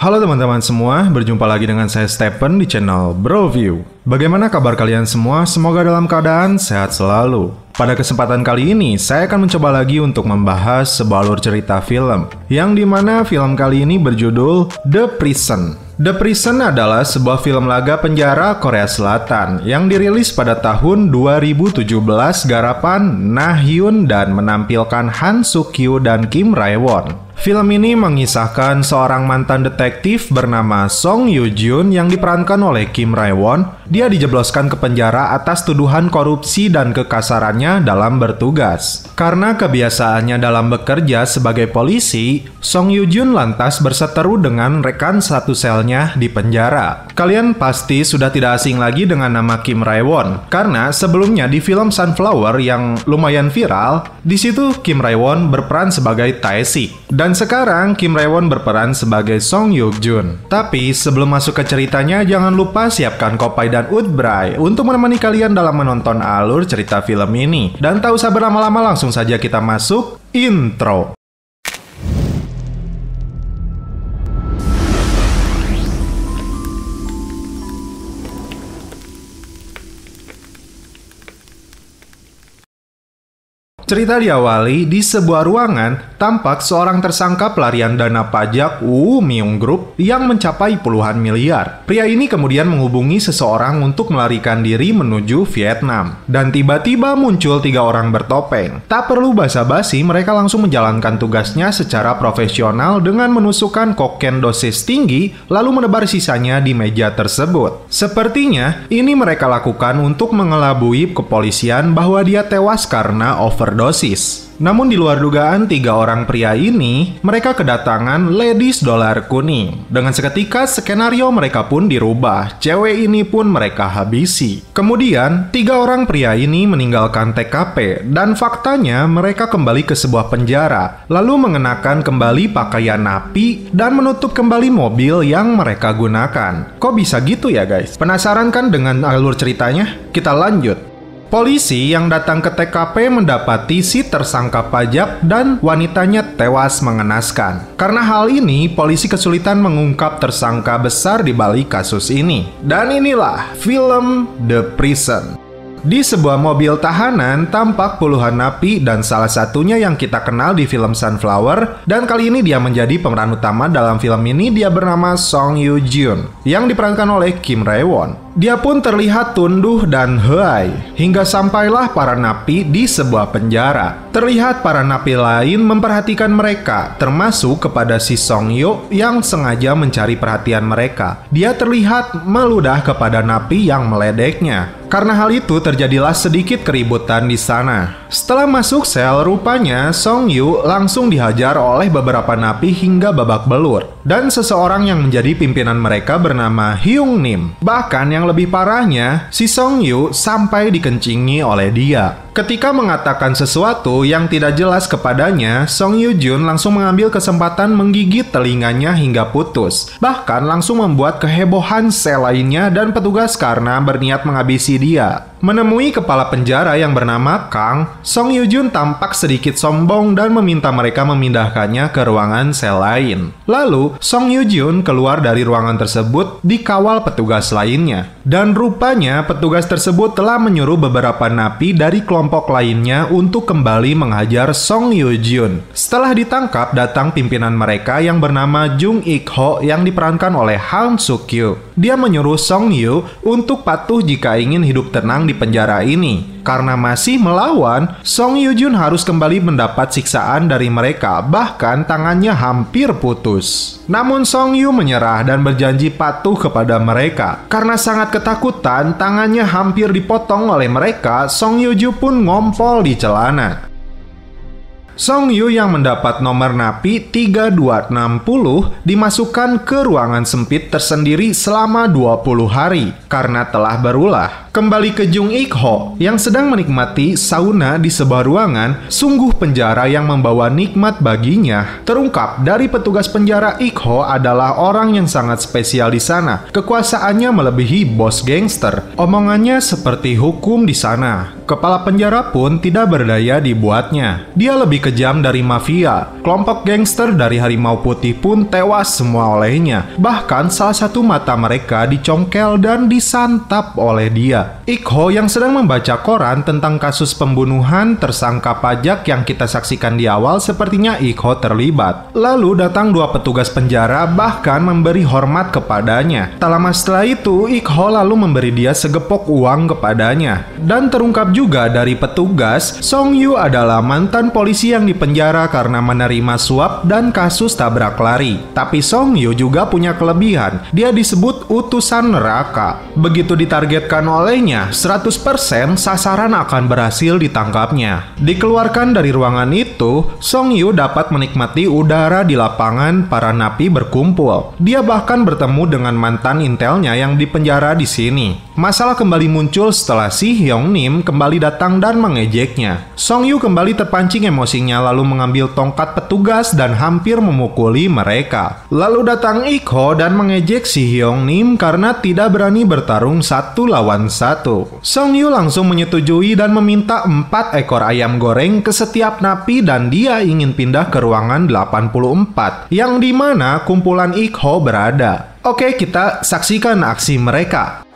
Halo teman-teman semua, berjumpa lagi dengan saya Stephen di channel Broview. Bagaimana kabar kalian semua? Semoga dalam keadaan sehat selalu. Pada kesempatan kali ini, saya akan mencoba lagi untuk membahas sebuah alur cerita film, yang dimana film kali ini berjudul The Prison. The Prison adalah sebuah film laga penjara Korea Selatan yang dirilis pada tahun 2017 garapan Na Hyun dan menampilkan Han Suk Kyu dan Kim Rae Won. Film ini mengisahkan seorang mantan detektif bernama Song Yoo Jun yang diperankan oleh Kim Rae Won. Dia dijebloskan ke penjara atas tuduhan korupsi dan kekasarannya dalam bertugas. Karena kebiasaannya dalam bekerja sebagai polisi, Song Yoo Jun lantas berseteru dengan rekan satu selnya di penjara. Kalian pasti sudah tidak asing lagi dengan nama Kim Rae Won, karena sebelumnya di film Sunflower yang lumayan viral, di situ Kim Rae Won berperan sebagai Tae-sik. Dan sekarang Kim Rae Won berperan sebagai Song Yoo Jun. Tapi sebelum masuk ke ceritanya, jangan lupa siapkan Kopai dan Udbray untuk menemani kalian dalam menonton alur cerita film ini. Dan tak usah berlama-lama, langsung saja kita masuk intro. Cerita diawali di sebuah ruangan, tampak seorang tersangka pelarian dana pajak Woo Myung Group yang mencapai puluhan miliar. Pria ini kemudian menghubungi seseorang untuk melarikan diri menuju Vietnam. Dan tiba-tiba muncul 3 orang bertopeng. Tak perlu basa-basi, mereka langsung menjalankan tugasnya secara profesional dengan menusukkan kokain dosis tinggi, lalu menebar sisanya di meja tersebut. Sepertinya, ini mereka lakukan untuk mengelabui kepolisian bahwa dia tewas karena overdosis. Namun di luar dugaan 3 orang pria ini, mereka kedatangan ladies dolar kuning. Dengan seketika skenario mereka pun dirubah, cewek ini pun mereka habisi. Kemudian 3 orang pria ini meninggalkan TKP dan faktanya mereka kembali ke sebuah penjara, lalu mengenakan kembali pakaian napi dan menutup kembali mobil yang mereka gunakan. Kok bisa gitu ya guys? Penasaran kan dengan alur ceritanya? Kita lanjut. Polisi yang datang ke TKP mendapati si tersangka pajak dan wanitanya tewas mengenaskan. Karena hal ini, polisi kesulitan mengungkap tersangka besar di balik kasus ini. Dan inilah film The Prison. Di sebuah mobil tahanan tampak puluhan napi dan salah satunya yang kita kenal di film Sunflower, dan kali ini dia menjadi pemeran utama dalam film ini. Dia bernama Song Yoo Jun yang diperankan oleh Kim Rae Won. Dia pun terlihat tunduh dan heai hingga sampailah para napi di sebuah penjara. Terlihat para napi lain memperhatikan mereka, termasuk kepada si Song Yoo yang sengaja mencari perhatian mereka. Dia terlihat meludah kepada napi yang meledeknya. Karena hal itu terjadilah sedikit keributan di sana. Setelah masuk sel, rupanya Song Yoo langsung dihajar oleh beberapa napi hingga babak belur. Dan seseorang yang menjadi pimpinan mereka bernama Hyung Nim. Bahkan yang lebih parahnya, si Song Yoo sampai dikencingi oleh dia. Ketika mengatakan sesuatu yang tidak jelas kepadanya, Song Yoo Jun langsung mengambil kesempatan menggigit telinganya hingga putus. Bahkan langsung membuat kehebohan sel lainnya dan petugas karena berniat menghabisi dia. Menemui kepala penjara yang bernama Kang, Song Yoo Jun tampak sedikit sombong dan meminta mereka memindahkannya ke ruangan sel lain. Lalu, Song Yoo Jun keluar dari ruangan tersebut dikawal petugas lainnya. Dan rupanya petugas tersebut telah menyuruh beberapa napi dari kelompok lainnya untuk kembali menghajar Song Yoo Jun. Setelah ditangkap, datang pimpinan mereka yang bernama Jung Ik Ho yang diperankan oleh Han Suk Kyu. Dia menyuruh Song Yoo untuk patuh jika ingin hidup tenang di penjara ini. Karena masih melawan, Song Yoo Jun harus kembali mendapat siksaan dari mereka, bahkan tangannya hampir putus. Namun Song Yoo menyerah dan berjanji patuh kepada mereka. Karena sangat ketakutan, tangannya hampir dipotong oleh mereka, Song Yoo Jun pun ngompol di celana. Song Yoo yang mendapat nomor napi 3260 dimasukkan ke ruangan sempit tersendiri selama 20 hari karena telah berulah. Kembali ke Jung Ik-ho yang sedang menikmati sauna di sebuah ruangan, sungguh penjara yang membawa nikmat baginya. Terungkap dari petugas penjara, Ik-ho adalah orang yang sangat spesial di sana. Kekuasaannya melebihi bos gangster. Omongannya seperti hukum di sana. Kepala penjara pun tidak berdaya dibuatnya. Dia lebih kejam dari mafia. Kelompok gangster dari Harimau Putih pun tewas semua olehnya. Bahkan salah satu mata mereka dicongkel dan disantap oleh dia. Ik-ho yang sedang membaca koran tentang kasus pembunuhan tersangka pajak yang kita saksikan di awal, sepertinya Ik-ho terlibat. Lalu datang dua petugas penjara bahkan memberi hormat kepadanya. Tak lama setelah itu, Ik-ho lalu memberi dia segepok uang kepadanya. Dan terungkap juga dari petugas, Song Yu adalah mantan polisi yang dipenjara karena menerima suap dan kasus tabrak lari. Tapi Song Yu juga punya kelebihan, dia disebut utusan neraka. Begitu ditargetkan olehnya, 100% sasaran akan berhasil ditangkapnya. Dikeluarkan dari ruangan itu, Song Yu dapat menikmati udara di lapangan para napi berkumpul. Dia bahkan bertemu dengan mantan intelnya yang dipenjara di sini. Masalah kembali muncul setelah Si Hyung Nim kembali datang dan mengejeknya. Song Yu kembali terpancing emosinya lalu mengambil tongkat petugas dan hampir memukuli mereka. Lalu datang Ik-ho dan mengejek Si Hyung Nim karena tidak berani bertarung 1 lawan 1. Song Yu langsung menyetujui dan meminta 4 ekor ayam goreng ke setiap napi dan dia ingin pindah ke ruangan 84 yang dimana kumpulan Ik-ho berada. Oke, kita saksikan aksi mereka.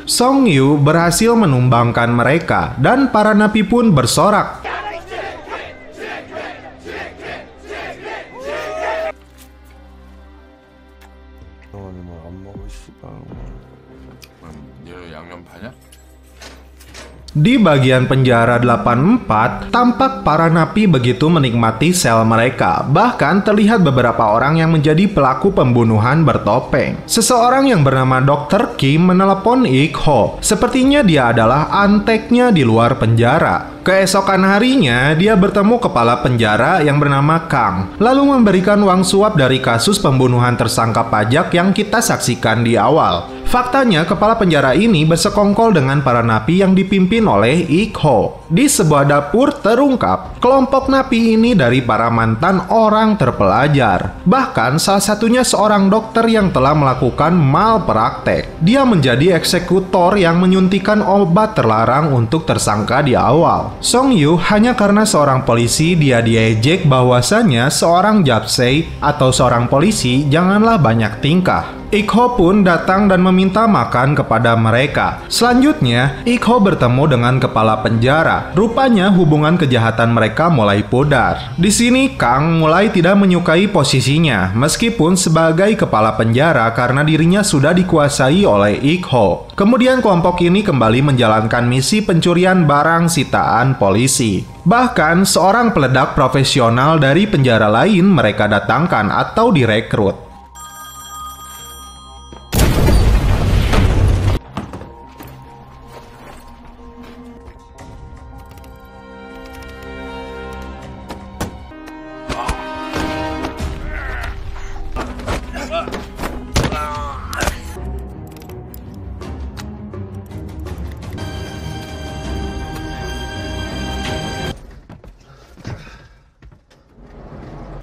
Song Yu berhasil menumbangkan mereka dan para napi pun bersorak. Di bagian penjara 84, tampak para napi begitu menikmati sel mereka. Bahkan terlihat beberapa orang yang menjadi pelaku pembunuhan bertopeng. Seseorang yang bernama Dr. Kim menelepon Ik-ho. Sepertinya dia adalah anteknya di luar penjara. Keesokan harinya, dia bertemu kepala penjara yang bernama Kang, lalu memberikan uang suap dari kasus pembunuhan tersangka pajak yang kita saksikan di awal. Faktanya, kepala penjara ini bersekongkol dengan para napi yang dipimpin oleh Ik-ho. Di sebuah dapur terungkap, kelompok napi ini dari para mantan orang terpelajar. Bahkan salah satunya seorang dokter yang telah melakukan malpraktek. Dia menjadi eksekutor yang menyuntikkan obat terlarang untuk tersangka di awal. Song Yu hanya karena seorang polisi dia diejek bahwasanya seorang japsei atau seorang polisi janganlah banyak tingkah. Ik-ho pun datang dan meminta makan kepada mereka. Selanjutnya, Ik-ho bertemu dengan kepala penjara. Rupanya hubungan kejahatan mereka mulai pudar. Di sini Kang mulai tidak menyukai posisinya, meskipun sebagai kepala penjara karena dirinya sudah dikuasai oleh Ik-ho. Kemudian kelompok ini kembali menjalankan misi pencurian barang sitaan polisi. Bahkan seorang peledak profesional dari penjara lain mereka datangkan atau direkrut.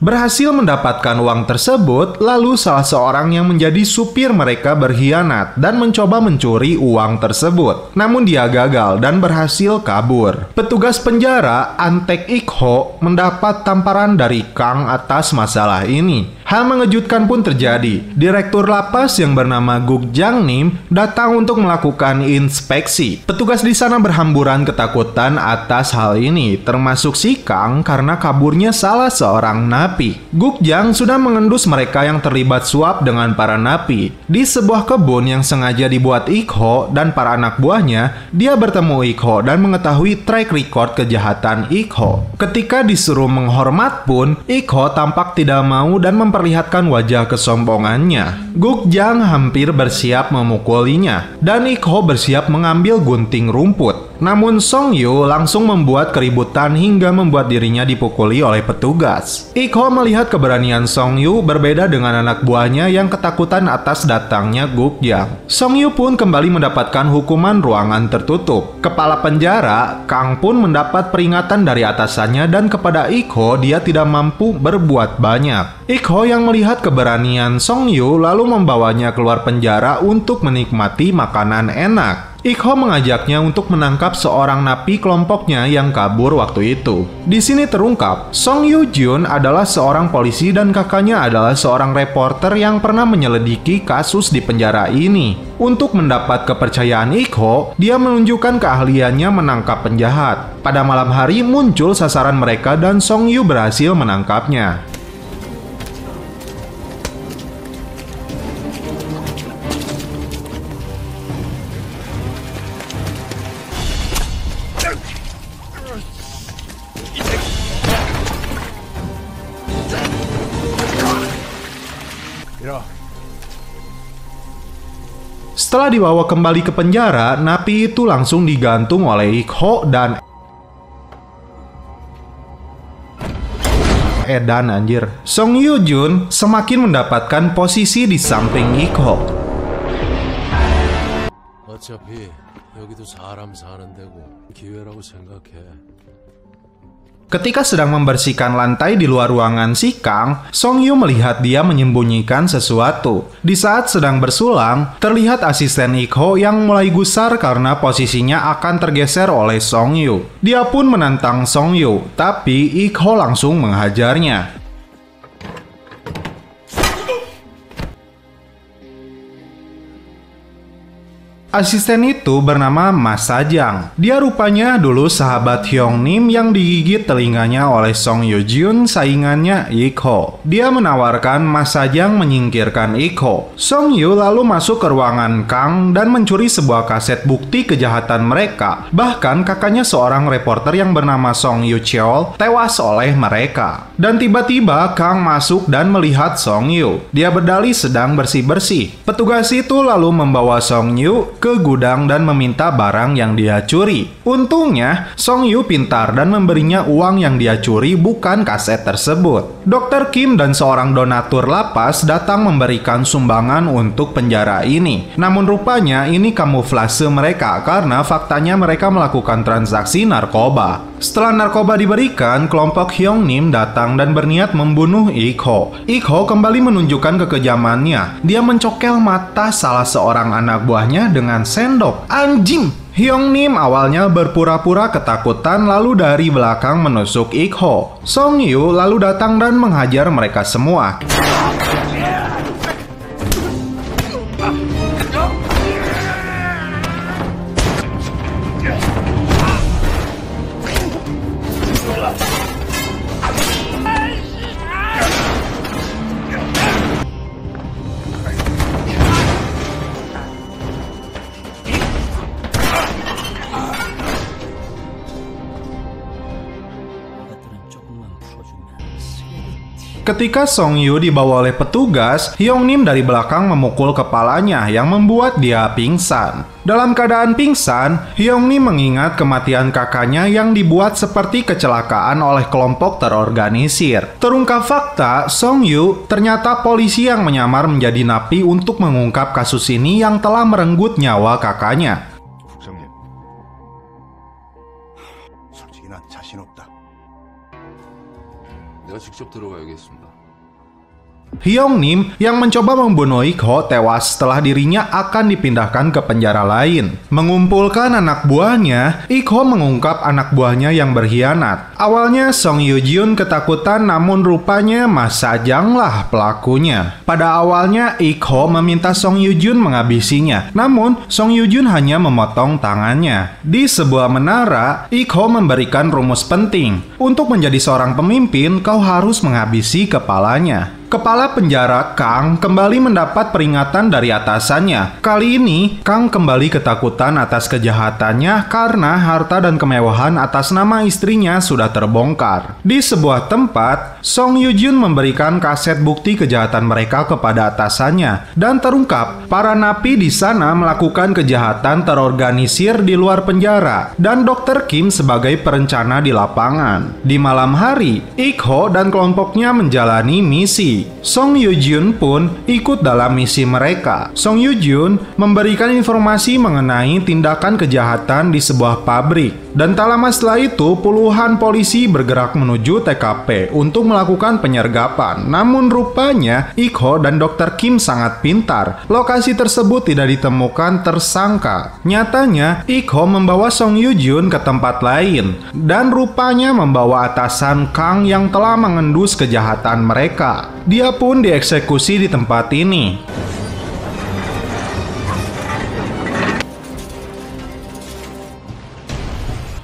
Berhasil mendapatkan uang tersebut, lalu salah seorang yang menjadi supir mereka berkhianat dan mencoba mencuri uang tersebut. Namun dia gagal dan berhasil kabur. Petugas penjara, antek Ik-ho, mendapat tamparan dari Kang atas masalah ini. Hal mengejutkan pun terjadi. Direktur lapas yang bernama Guk Jang Nim datang untuk melakukan inspeksi. Petugas di sana berhamburan ketakutan atas hal ini, termasuk si Kang karena kaburnya salah seorang napi. Guk Jang sudah mengendus mereka yang terlibat suap dengan para napi. Di sebuah kebun yang sengaja dibuat Ik Ho dan para anak buahnya, dia bertemu Ik Ho dan mengetahui track record kejahatan Ik Ho. Ketika disuruh menghormat pun, Ik Ho tampak tidak mau dan memperlihatkan wajah kesombongannya. Guk Jang hampir bersiap memukulinya, dan Ik Ho bersiap mengambil gunting rumput. Namun Song Yu langsung membuat keributan hingga membuat dirinya dipukuli oleh petugas. Ik Ho melihat keberanian Song Yu berbeda dengan anak buahnya yang ketakutan atas datangnya Guk Jang. Song Yu pun kembali mendapatkan hukuman ruangan tertutup. Kepala penjara, Kang pun mendapat peringatan dari atasannya dan kepada Ik Ho dia tidak mampu berbuat banyak. Ik Ho yang melihat keberanian Song Yu lalu membawanya keluar penjara untuk menikmati makanan enak. Ik Ho mengajaknya untuk menangkap seorang napi kelompoknya yang kabur waktu itu. Di sini terungkap, Song Yu Jun adalah seorang polisi dan kakaknya adalah seorang reporter yang pernah menyelidiki kasus di penjara ini. Untuk mendapat kepercayaan Ik Ho, dia menunjukkan keahliannya menangkap penjahat. Pada malam hari muncul sasaran mereka dan Song Yu berhasil menangkapnya. Setelah dibawa kembali ke penjara, napi itu langsung digantung oleh Ik Ho dan Edan anjir. Song Yu Jun semakin mendapatkan posisi di samping Ik Ho. 어차피 여기도 사람 사는 데고 기회라고 생각해. Ketika sedang membersihkan lantai di luar ruangan si Kang, Song Yu melihat dia menyembunyikan sesuatu. Di saat sedang bersulang, terlihat asisten Ik Ho yang mulai gusar karena posisinya akan tergeser oleh Song Yu. Dia pun menantang Song Yu, tapi Ik Ho langsung menghajarnya. Asisten itu bernama Mas Sajang. Dia rupanya dulu sahabat Hyung Nim yang digigit telinganya oleh Song Yu Jun, saingannya Ik Ho. Dia menawarkan Mas Sajang menyingkirkan Ik Ho. Song Yu lalu masuk ke ruangan Kang dan mencuri sebuah kaset bukti kejahatan mereka. Bahkan kakaknya seorang reporter yang bernama Song Yu Cheol tewas oleh mereka. Dan tiba-tiba Kang masuk dan melihat Song Yu. Dia berdalih sedang bersih-bersih. Petugas itu lalu membawa Song Yu ke gudang dan meminta barang yang dia curi. Untungnya, Song Yu pintar dan memberinya uang yang dia curi, bukan kaset tersebut. Dr. Kim dan seorang donatur lapas datang memberikan sumbangan untuk penjara ini. Namun rupanya ini kamuflase mereka karena faktanya mereka melakukan transaksi narkoba. Setelah narkoba diberikan, kelompok Hyung Nim datang dan berniat membunuh Ik Ho. Ik Ho kembali menunjukkan kekejamannya. Dia mencokel mata salah seorang anak buahnya dengan sendok. Anjing! Hyung Nim awalnya berpura-pura ketakutan lalu dari belakang menusuk Ik Ho. Song Yu lalu datang dan menghajar mereka semua. Ketika Song Yu dibawa oleh petugas, Hyung Nim dari belakang memukul kepalanya yang membuat dia pingsan. Dalam keadaan pingsan, Hyung Nim mengingat kematian kakaknya yang dibuat seperti kecelakaan oleh kelompok terorganisir. Terungkap fakta, Song Yu ternyata polisi yang menyamar menjadi napi untuk mengungkap kasus ini yang telah merenggut nyawa kakaknya. 국장님, 솔직히 난 자신 없다. 내가 직접 들어가야겠습니다. Hyung Nim yang mencoba membunuh Ik-ho tewas setelah dirinya akan dipindahkan ke penjara lain. Mengumpulkan anak buahnya, Ik-ho mengungkap anak buahnya yang berkhianat. Awalnya Song Yoo-jun ketakutan, namun rupanya Mas Sajanglah pelakunya. Pada awalnya Ik-ho meminta Song Yoo-jun menghabisinya, namun Song Yoo-jun hanya memotong tangannya. Di sebuah menara, Ik-ho memberikan rumus penting. Untuk menjadi seorang pemimpin, kau harus menghabisi kepalanya. Kepala penjara Kang kembali mendapat peringatan dari atasannya. Kali ini, Kang kembali ketakutan atas kejahatannya karena harta dan kemewahan atas nama istrinya sudah terbongkar. Di sebuah tempat, Song Yoo-jun memberikan kaset bukti kejahatan mereka kepada atasannya dan terungkap para napi di sana melakukan kejahatan terorganisir di luar penjara dan Dr. Kim sebagai perencana di lapangan. Di malam hari, Ik-ho dan kelompoknya menjalani misi. Song Yoo-jun pun ikut dalam misi mereka. Song Yoo-jun memberikan informasi mengenai tindakan kejahatan di sebuah pabrik. Dan tak lama setelah itu, puluhan polisi bergerak menuju TKP untuk melakukan penyergapan. Namun rupanya, Ik-ho dan Dr. Kim sangat pintar. Lokasi tersebut tidak ditemukan tersangka. Nyatanya, Ik-ho membawa Song Yoo-jun ke tempat lain. Dan rupanya membawa atasan Kang yang telah mengendus kejahatan mereka. Dia pun dieksekusi di tempat ini.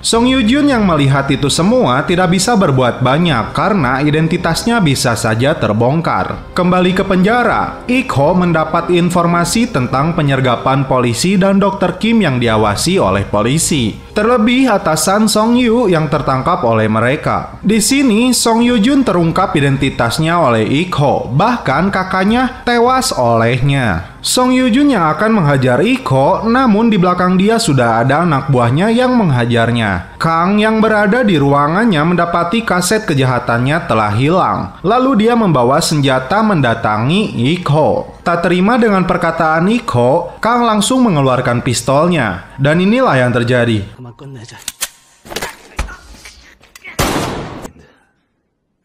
Song Yoo-jun yang melihat itu semua tidak bisa berbuat banyak karena identitasnya bisa saja terbongkar. Kembali ke penjara, Ik-ho mendapat informasi tentang penyergapan polisi dan Dr. Kim yang diawasi oleh polisi. Terlebih atasan Song Yoo yang tertangkap oleh mereka. Di sini Song Yoo-jun terungkap identitasnya oleh Ik-ho, bahkan kakaknya tewas olehnya. Song Yoo-jun yang akan menghajar Ik-ho, namun di belakang dia sudah ada anak buahnya yang menghajarnya. Kang yang berada di ruangannya mendapati kaset kejahatannya telah hilang. Lalu dia membawa senjata mendatangi Ik-ho. Tak terima dengan perkataan Ik-ho, Kang langsung mengeluarkan pistolnya. Dan inilah yang terjadi.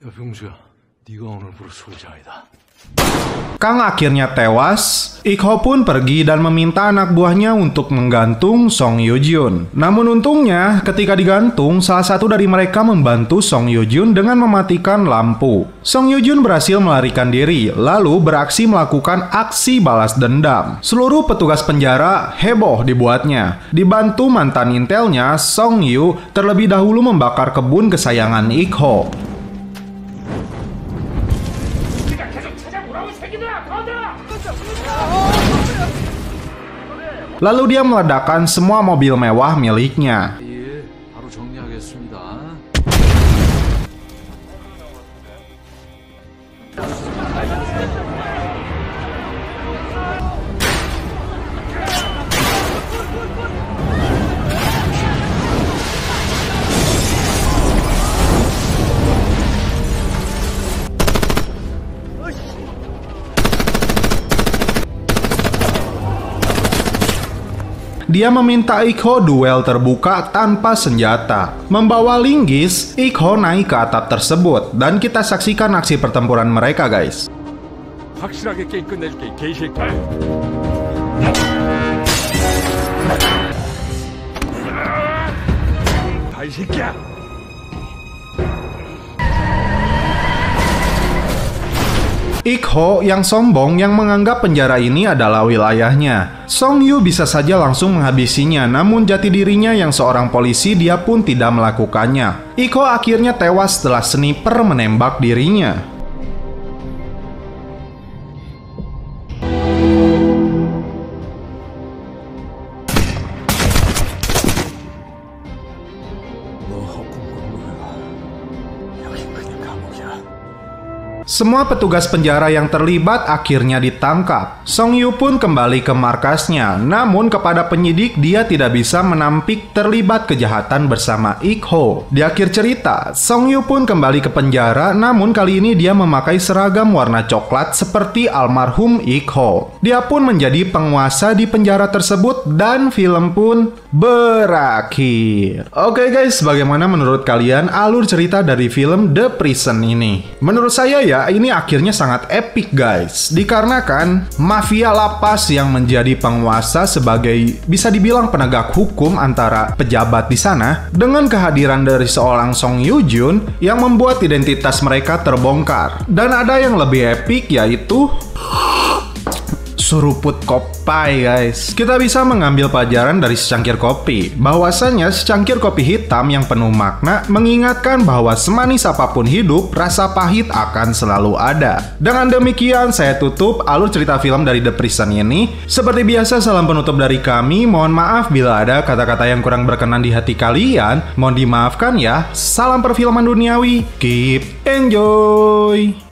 야, 병수야, 네가 오늘부로 소장이다. Kang akhirnya tewas. Ik-ho pun pergi dan meminta anak buahnya untuk menggantung Song Yoo-jun. Namun untungnya, ketika digantung, salah satu dari mereka membantu Song Yoo-jun dengan mematikan lampu. Song Yoo-jun berhasil melarikan diri, lalu beraksi melakukan aksi balas dendam. Seluruh petugas penjara heboh dibuatnya. Dibantu mantan intelnya, Song Yoo terlebih dahulu membakar kebun kesayangan Ik-ho. Lalu dia meledakkan semua mobil mewah miliknya. 예, 바로 정리하겠습니다. Dia meminta Ik-ho duel terbuka tanpa senjata. Membawa linggis, Ik-ho naik ke atap tersebut dan kita saksikan aksi pertempuran mereka, guys. 확실하게 게임 끝내줄게, 이 개새끼야. 다 이 새끼야. Ik-ho yang sombong yang menganggap penjara ini adalah wilayahnya. Song Yoo bisa saja langsung menghabisinya, namun jati dirinya yang seorang polisi dia pun tidak melakukannya. Ik-ho akhirnya tewas setelah sniper menembak dirinya. Semua petugas penjara yang terlibat akhirnya ditangkap. Song Yoo pun kembali ke markasnya, namun kepada penyidik dia tidak bisa menampik terlibat kejahatan bersama Ik-ho. Di akhir cerita, Song Yoo pun kembali ke penjara, namun kali ini dia memakai seragam warna coklat seperti almarhum Ik-ho. Dia pun menjadi penguasa di penjara tersebut dan film pun berakhir. Oke guys, bagaimana menurut kalian alur cerita dari film The Prison ini? Menurut saya ya, ya, ini akhirnya sangat epic guys. Dikarenakan mafia lapas yang menjadi penguasa sebagai bisa dibilang penegak hukum antara pejabat di sana, dengan kehadiran dari seorang Song Yoo Jun yang membuat identitas mereka terbongkar. Dan ada yang lebih epic yaitu suruput kopai guys. Kita bisa mengambil pelajaran dari secangkir kopi, bahwasannya secangkir kopi hitam yang penuh makna mengingatkan bahwa semanis apapun hidup, rasa pahit akan selalu ada. Dengan demikian saya tutup alur cerita film dari The Prison ini. Seperti biasa, salam penutup dari kami. Mohon maaf bila ada kata-kata yang kurang berkenan di hati kalian. Mohon dimaafkan ya. Salam perfilman duniawi. Keep enjoy.